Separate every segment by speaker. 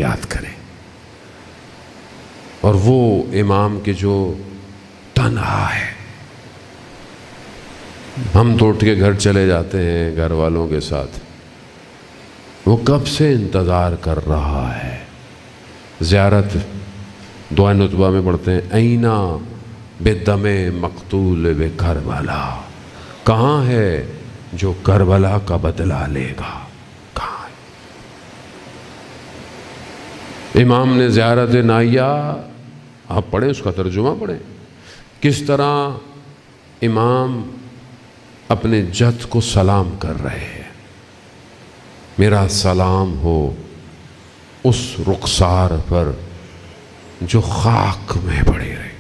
Speaker 1: یاد کریں. اور وہ امام کے جو تنہا ہے، ہم تو اٹھ کے گھر چلے جاتے ہیں گھر والوں کے ساتھ، وہ کب سے انتظار کر رہا ہے. زیارت دعائے نطبہ میں پڑھتے ہیں، اینا بدم مقتول بے کربلا، کہاں ہے جو کربلا کا بدلہ لے گا، کہاں ہے. امام نے زیارت نائیہ، آپ پڑھیں اس کا ترجمہ پڑھیں، کس طرح امام اپنے جد کو سلام کر رہے ہیں. میرا سلام ہو اس رخسار پر جو خاک میں پڑی رہی.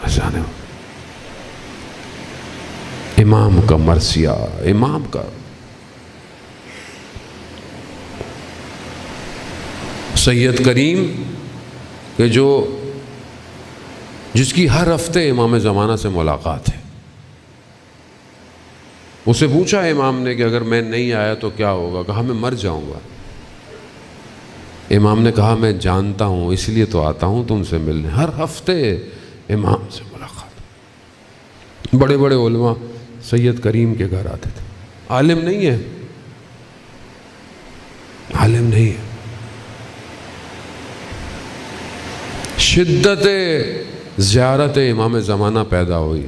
Speaker 1: ایسا نہیں، امام کا مرثیہ، امام کا سید کریم کہ جس کی ہر ہفتے امام زمانہ سے ملاقات ہے. اسے پوچھا امام نے کہ اگر میں نہیں آیا تو کیا ہوگا، کہا میں مر جاؤں گا. امام نے کہا میں جانتا ہوں، اس لیے تو آتا ہوں تم سے ملنے. ہر ہفتے امام سے ملاقات. بڑے بڑے علماء سید کریم کے گھر آتے تھے. عالم نہیں ہے، عالم نہیں ہے، شدت زیارت امام زمانہ پیدا ہوئی،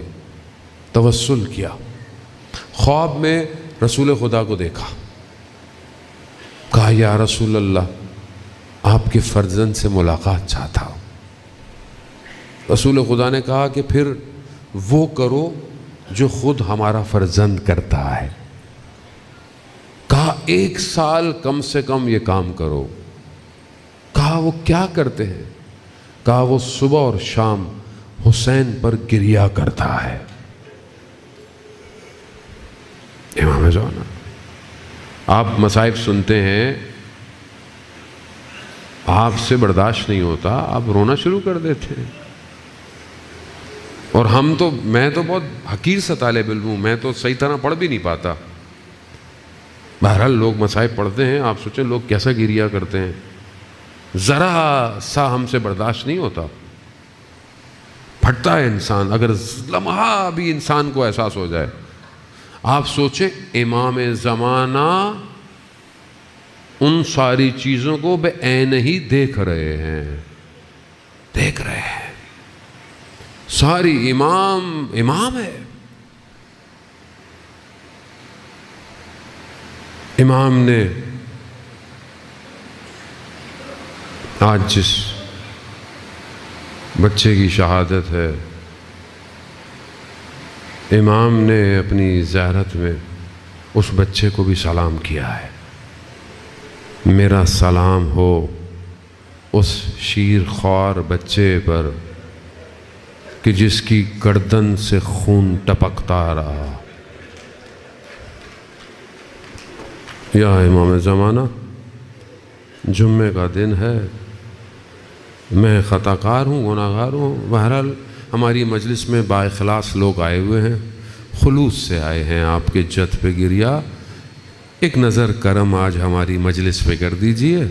Speaker 1: توسل کیا. خواب میں رسول خدا کو دیکھا، کہا یا رسول اللہ آپ کے فرزند سے ملاقات چاہتا ہوں. رسول خدا نے کہا کہ پھر وہ کرو جو خود ہمارا فرزند کرتا ہے. کہا 1 سال کم سے کم یہ کام کرو. کہا وہ کیا کرتے ہیں؟ کہا وہ صبح اور شام حسین پر گریہ کرتا ہے. امام زمانہ، آپ مصائب سنتے ہیں، آپ سے برداشت نہیں ہوتا، آپ رونا شروع کر دیتے ہیں. اور میں تو بہت حقیر سا طالب علم ہوں، میں تو صحیح طرح پڑھ بھی نہیں پاتا. بہرحال لوگ مصائب پڑھتے ہیں، آپ سوچیں لوگ کیسا گریہ کرتے ہیں. ذرا سا ہم سے برداشت نہیں ہوتا، پھٹتا ہے انسان اگر لمحہ بھی انسان کو احساس ہو جائے. آپ سوچیں امام زمانہ ان ساری چیزوں کو بے عین ہی دیکھ رہے ہیں، دیکھ رہے ہیں. ساری امام ہے. امام نے آج جس بچے کی شہادت ہے، امام نے اپنی زیارت میں اس بچے کو بھی سلام کیا ہے. میرا سلام ہو اس شیر خوار بچے پر کہ جس کی گردن سے خون ٹپکتا رہا. یا امام زمانہ، جمعے کا دن ہے، میں خطا کار ہوں، گناہ گار ہوں. بہرحال ہماری مجلس میں با اخلاص لوگ آئے ہوئے ہیں، خلوص سے آئے ہیں آپ کے جد پہ گریہ. ایک نظر کرم آج ہماری مجلس پہ کر دیجئے،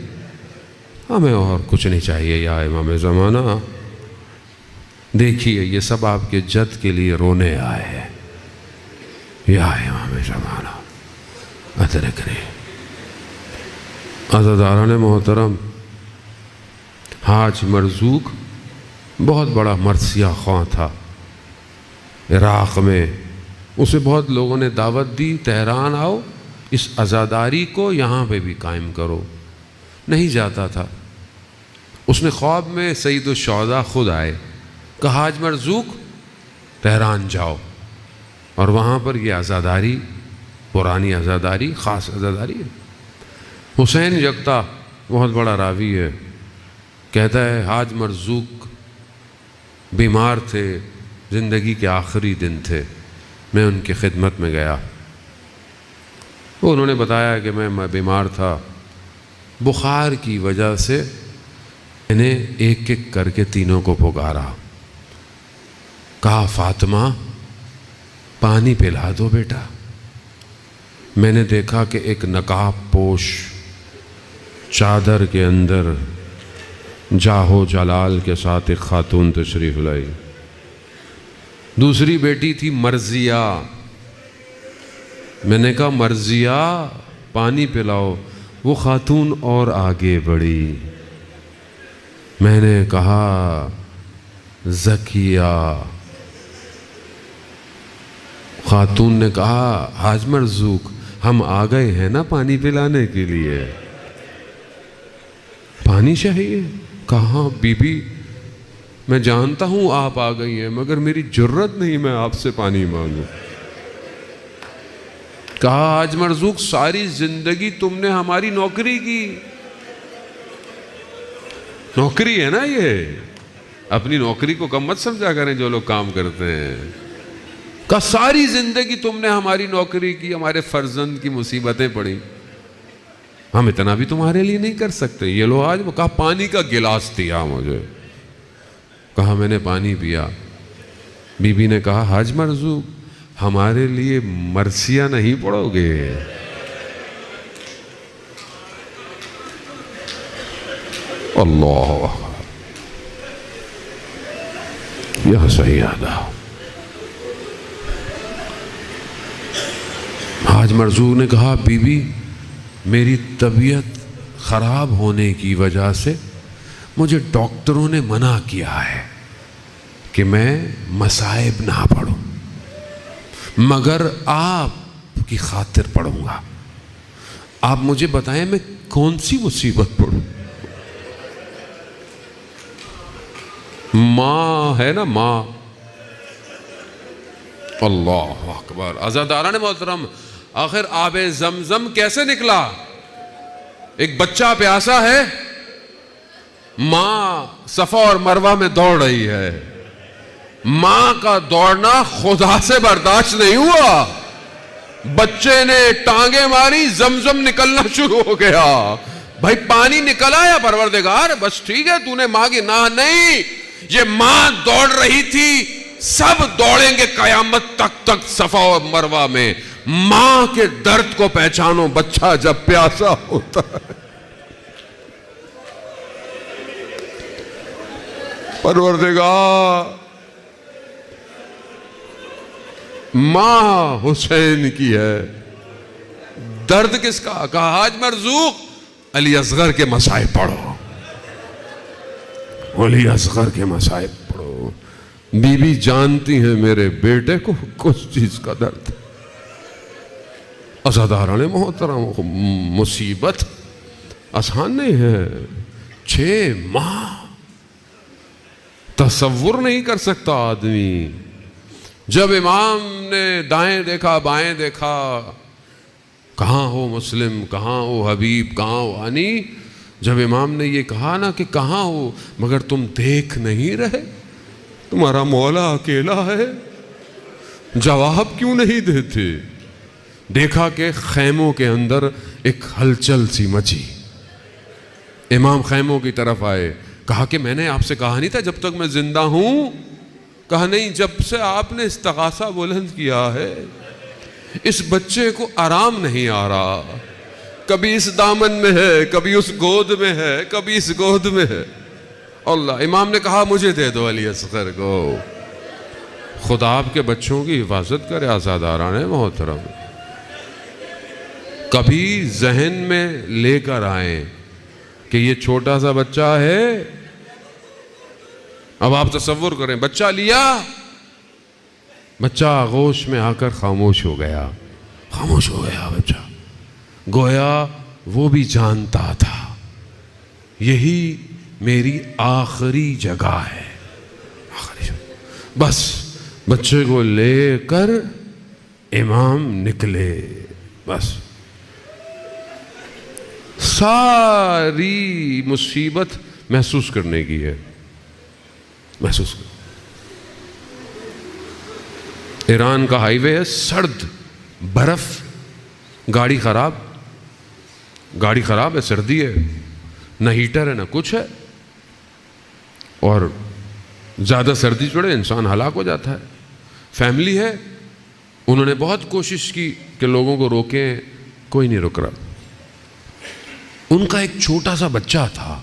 Speaker 1: ہمیں اور کچھ نہیں چاہیے. یا امام زمانہ دیکھیے یہ سب آپ کے جد کے لیے رونے آئے ہیں. یا امام زمانہ ادرک رہے. عزاداران محترم، حاج مرزوق بہت بڑا مرثیہ خواں تھا عراق میں. اسے بہت لوگوں نے دعوت دی، تہران آؤ، اس عزاداری کو یہاں پہ بھی قائم کرو. نہیں جاتا تھا. اس نے خواب میں سید الشہداء خود آئے، کہا حاج مرزوق تہران جاؤ اور وہاں پر یہ عزاداری، پرانی عزاداری، خاص عزاداری ہے. حسین یکتا بہت بڑا راوی ہے، کہتا ہے حاج مرزوق بیمار تھے، زندگی کے آخری دن تھے، میں ان کی خدمت میں گیا. انہوں نے بتایا کہ میں بیمار تھا، بخار کی وجہ سے انہیں ایک ایک کر کے تینوں کو پکارا. کہا فاطمہ پانی پلا دو بیٹا. میں نے دیکھا کہ ایک نقاب پوش چادر کے اندر جاہو جلال کے ساتھ ایک خاتون تشریف لائی. دوسری بیٹی تھی مرضیہ. میں نے کہا مرضیہ پانی پلاؤ. وہ خاتون اور آگے بڑھی. میں نے کہا زکیہ. خاتون نے کہا حاج مرزوق ہم آ گئے ہیں نا پانی پلانے کے لیے, پانی چاہیے. کہاں بی بی میں جانتا ہوں آپ آ گئی ہیں مگر میری جرت نہیں میں آپ سے پانی مانگوں. کہا حاج مرزوق ساری زندگی تم نے ہماری نوکری کی. نوکری ہے نا یہ, اپنی نوکری کو کم مت سمجھا کریں جو لوگ کام کرتے ہیں. کہا ساری زندگی تم نے ہماری نوکری کی, ہمارے فرزند کی مصیبتیں پڑی, ہم اتنا بھی تمہارے لیے نہیں کر سکتے. یہ لو آج. وہ کہا پانی کا گلاس دیا مجھے. کہا میں نے پانی پیا. بی بی نے کہا حاج مرزوق ہمارے لیے مرثیہ نہیں پڑھو گے؟ اللہ یا سیدہ. حاج مرزوق نے کہا بی بی میری طبیعت خراب ہونے کی وجہ سے مجھے ڈاکٹروں نے منع کیا ہے کہ میں مصائب نہ پڑھوں, مگر آپ کی خاطر پڑھوں گا. آپ مجھے بتائیں میں کون سی مصیبت پڑھوں؟ ماں ہے نا ماں. اللہ اکبر. عزاداران محترم آخر آب زمزم کیسے نکلا؟ ایک بچہ پیاسا ہے, ماں صفا اور مروہ میں دوڑ رہی ہے. ماں کا دوڑنا خدا سے برداشت نہیں ہوا, بچے نے ٹانگیں ماری, زمزم نکلنا شروع ہو گیا. بھائی پانی نکلا یا پروردگار بس ٹھیک ہے تو نے ماں کی نہ نہیں, یہ ماں دوڑ رہی تھی. سب دوڑیں گے قیامت تک صفا اور مروہ میں. ماں کے درد کو پہچانو بچہ جب پیاسا ہوتا ہے. پروردگار ماں حسین کی ہے, درد کس کا؟ کہا حاج مرزوق علی اصغر کے مصائب پڑھو, علی اصغر کے مصائب پڑھو. بی بی جانتی ہیں میرے بیٹے کو کس چیز کا درد. عزاداران محترم مصیبت آسان نہیں ہے. 6 ماہ تصور نہیں کر سکتا آدمی. جب امام نے دائیں دیکھا بائیں دیکھا, کہاں ہو مسلم, کہاں ہو حبیب, کہاں ہو انی. جب امام نے یہ کہا نا کہ کہاں ہو مگر تم دیکھ نہیں رہے, تمہارا مولا اکیلا ہے, جواب کیوں نہیں دیتے؟ دیکھا کہ خیموں کے اندر ایک ہلچل سی مچی. امام خیموں کی طرف آئے. کہا کہ میں نے آپ سے کہا نہیں تھا جب تک میں زندہ ہوں؟ کہا نہیں, جب سے آپ نے استغاثہ بلند کیا ہے اس بچے کو آرام نہیں آ رہا. کبھی اس دامن میں ہے, کبھی اس گود میں ہے, کبھی اس گود میں ہے. اللہ. امام نے کہا مجھے دے دو علی اصغر کو. خدا آپ کے بچوں کی حفاظت کرے. عزاداران محترم کبھی ذہن میں لے کر آئیں کہ یہ چھوٹا سا بچہ ہے. اب آپ تصور کریں, بچہ لیا, بچہ آغوش میں آ کر خاموش ہو گیا. خاموش ہو گیا بچہ. گویا وہ بھی جانتا تھا یہی میری آخری جگہ ہے. بس بچے کو لے کر امام نکلے. بس ساری مصیبت محسوس کرنے کی ہے. محسوس کر. ایران کا ہائی وے ہے, سرد, برف, گاڑی خراب ہے, سردی ہے, نہ ہیٹر ہے نہ کچھ ہے, اور زیادہ سردی چڑھے انسان ہلاک ہو جاتا ہے. فیملی ہے, انہوں نے بہت کوشش کی کہ لوگوں کو روکیں, کوئی نہیں رک رہا. ان کا ایک چھوٹا سا بچہ تھا،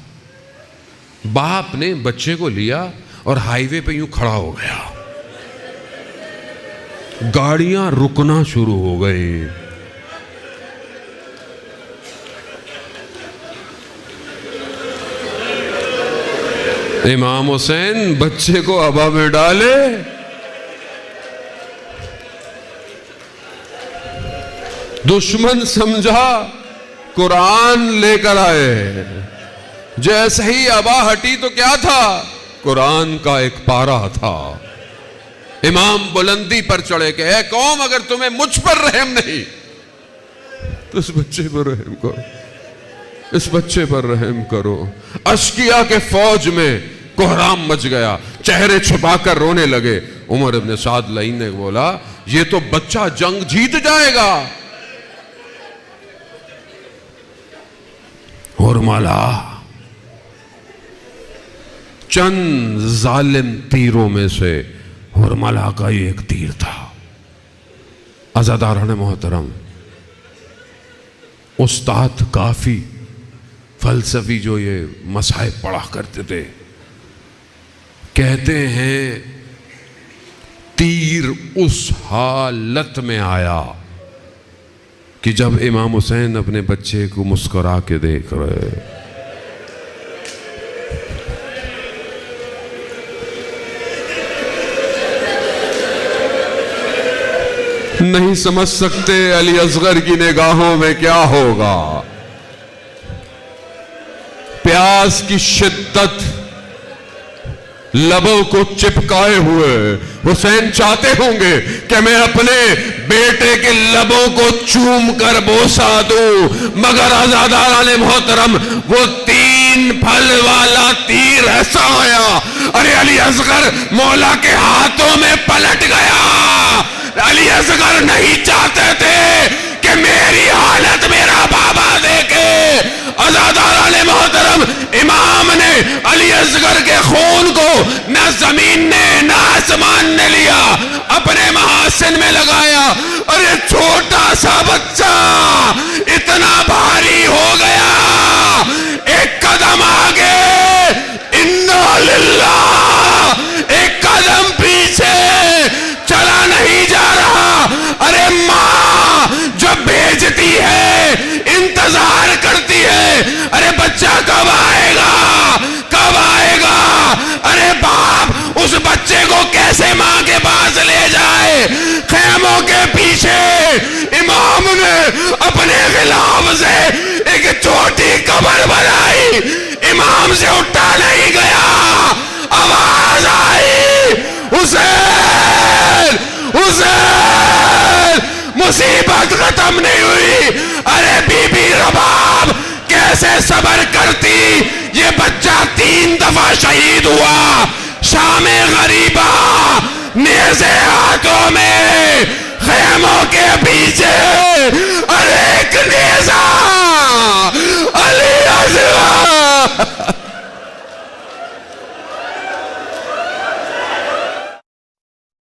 Speaker 1: باپ نے بچے کو لیا اور ہائی وے پہ یوں کھڑا ہو گیا، گاڑیاں رکنا شروع ہو گئی، امام حسین بچے کو ابا میں ڈالے، دشمن سمجھا قرآن لے کر آئے، جیسے ہی ابا ہٹی تو کیا تھا؟ قرآن کا ایک پارہ تھا۔ امام بلندی پر چڑھے کہ اے قوم، اگر تمہیں مجھ پر رحم نہیں تو اس بچے پر رحم کرو، اس بچے پر رحم کرو۔ اشقیاء کے فوج میں کوہرام مچ گیا، چہرے چھپا کر رونے لگے۔ عمر ابن سعد لعین نے بولا یہ تو بچہ جنگ جیت جائے گا۔ ہرملہ چند ظالم تیروں میں سے ہرملہ کا یہ ایک تیر تھا۔ عزاداران محترم، استاد کافی فلسفی جو یہ مصائب پڑھا کرتے تھے، کہتے ہیں تیر اس حالت میں آیا کہ جب امام حسین اپنے بچے کو مسکرا کے دیکھ رہے، نہیں سمجھ سکتے علی اصغر کی نگاہوں میں کیا ہوگا۔ پیاس کی شدت لبوں کو چپکائے ہوئے حسین چاہتے ہوں گے کہ میں اپنے بیٹے کے لبوں کو چوم کر بوسا دوں، مگر عزاداران محترم وہ 3 پھل والا تیر ایسا آیا، ارے علی اصغر مولا کے ہاتھوں میں پلٹ گیا۔ علی اصغر نہیں چاہتے تھے کہ میری حالت میرا بابا دیکھے۔ عزاداران محترم، امام نے علی اصغر کے خون کو نہ زمین نے نہ آسمان نے لیا، اپنے محاسن میں لگایا، اور یہ چھوٹا سا بچہ اتنا بھاری ہو گیا، ایک قدم آگے انا للہ، ایک قدم پیچھے چلا نہیں جا رہا۔ ارے ماں جو بھیجتی ہے انتظار کرتی ہے، ارے بچہ کب آئے گا، کب آئے گا۔ ارے باپ اس بچے کو کیسے ماں کے پاس لے جائے۔ خیموں کے پیچھے امام نے اپنے غلاف سے ایک چھوٹی قبر بنائی، امام سے اٹھا نہیں گیا، آواز آئی حسین حسین، مصیبت ختم نہیں ہوئی۔ ارے بی بی رباب کیسے صبر کرتی، یہ بچہ 3 دفعہ شہید ہوا، شام غریبہ، نیزے ہاتھوں میں، خیموں کے پیچھے، ارے ایک نیزہ